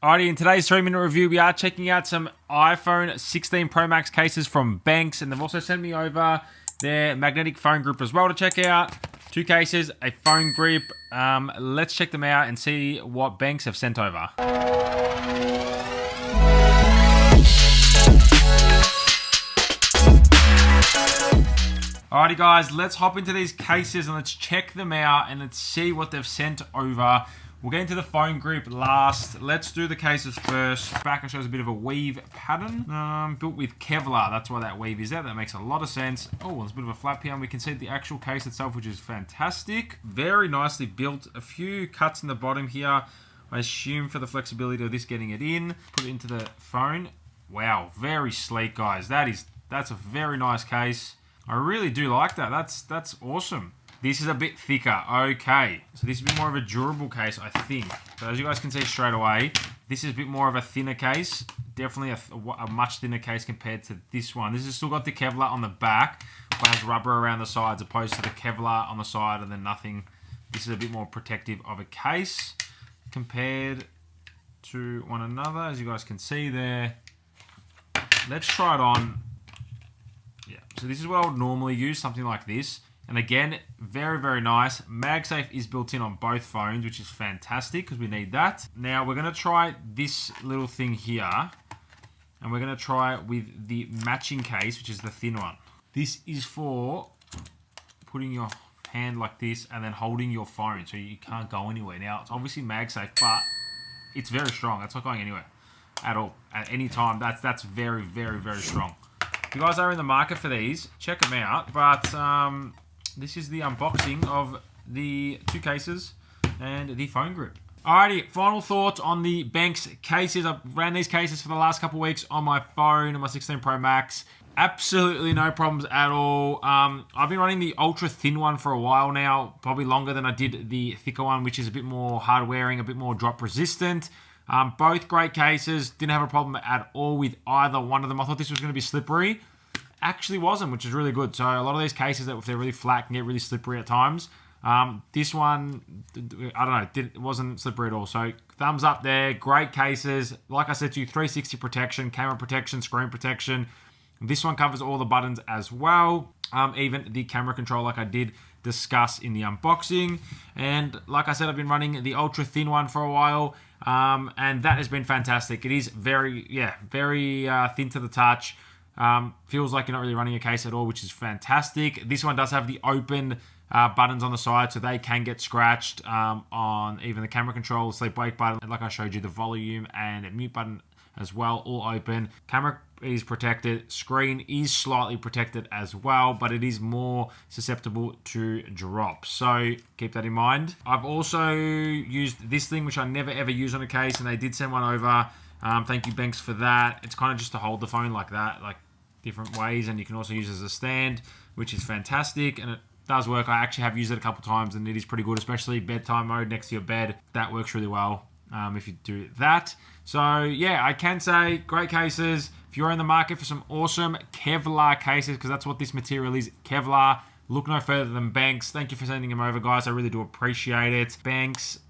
Alrighty, in today's 3-minute review, we are checking out some iPhone 16 Pro Max cases from Benks, and they've also sent me over their magnetic phone grip as well to check out. 2 cases, a phone grip. Let's check them out and see what Benks have sent over. Alrighty guys, let's hop into these cases and let's check them out and let's see what they've sent over. We'll get into the phone grip last. Let's do the cases first. Back shows a bit of a weave pattern. Built with Kevlar. That's why that weave is there. That makes a lot of sense. Oh, there's a bit of a flap here and we can see the actual case itself, which is fantastic. Very nicely built. A few cuts in the bottom here. I assume for the flexibility of this getting it in. Put it into the phone. Wow, very sleek guys. That's a very nice case. I really do like that. That's awesome. This is a bit thicker. Okay. So this is a bit more of a durable case, I think. So as you guys can see straight away, this is a bit more of a thinner case. Definitely a much thinner case compared to this one. This has still got the Kevlar on the back, but has rubber around the sides, opposed to the Kevlar on the side and then nothing. This is a bit more protective of a case compared to one another, as you guys can see there. Let's try it on. Yeah. So this is what I would normally use, something like this. And again, very, very nice. MagSafe is built in on both phones, which is fantastic because we need that. Now, we're going to try this little thing here. And we're going to try it with the matching case, which is the thin one. This is for putting your hand like this and then holding your phone so you can't go anywhere. Now, it's obviously MagSafe, but it's very strong. That's not going anywhere at all. At any time, that's very, very, very strong. If you guys are in the market for these, check them out. But this is the unboxing of the 2 cases and the phone grip. Alrighty, final thoughts on the Benks cases. I've ran these cases for the last couple of weeks on my phone, on my 16 Pro Max. Absolutely no problems at all. I've been running the ultra thin one for a while now, probably longer than I did the thicker one, which is a bit more hard wearing, a bit more drop resistant. Both great cases. Didn't have a problem at all with either one of them. I thought this was going to be slippery. Actually wasn't, which is really good. So a lot of these cases that if they're really flat can get really slippery at times. This one, I don't know, it wasn't slippery at all. So thumbs up there. Great cases. Like I said to you, 360 protection, camera protection, screen protection. This one covers all the buttons as well. Even the camera control, like I did discuss in the unboxing. And like I said, I've been running the ultra thin one for a while. And that has been fantastic. It is very thin to the touch. Feels like you're not really running a case at all, which is fantastic. This one does have the open buttons on the side, so they can get scratched on even the camera control, the sleep-wake button, and like I showed you, the volume and mute button as well, all open. Camera is protected. Screen is slightly protected as well, but it is more susceptible to drop. So keep that in mind. I've also used this thing, which I never ever use on a case, and they did send one over. Thank you, Benks, for that. It's kind of just to hold the phone like that, like different ways, and you can also use it as a stand, which is fantastic, and it does work. I actually have used it a couple times, and it is pretty good, especially bedtime mode next to your bed. That works really well if you do that. So yeah, I can say great cases. If you're in the market for some awesome Kevlar cases, because that's what this material is, Kevlar, look no further than Benks. Thank you for sending them over, guys. I really do appreciate it. Benks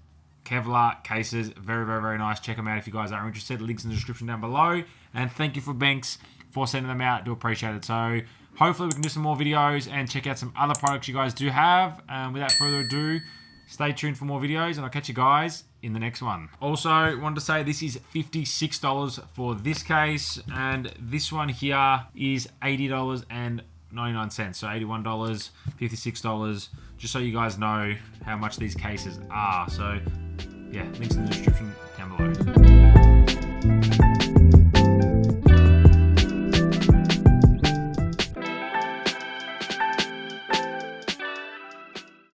Kevlar cases, very, very, very nice. Check them out if you guys are interested. Links in the description down below. And thank you for Benks for sending them out. Do appreciate it. So hopefully we can do some more videos and check out some other products you guys do have. Without further ado, stay tuned for more videos and I'll catch you guys in the next one. Also, wanted to say this is $56 for this case, and this one here is $80.99. So $81, $56, just so you guys know how much these cases are. So yeah, links in the description down below.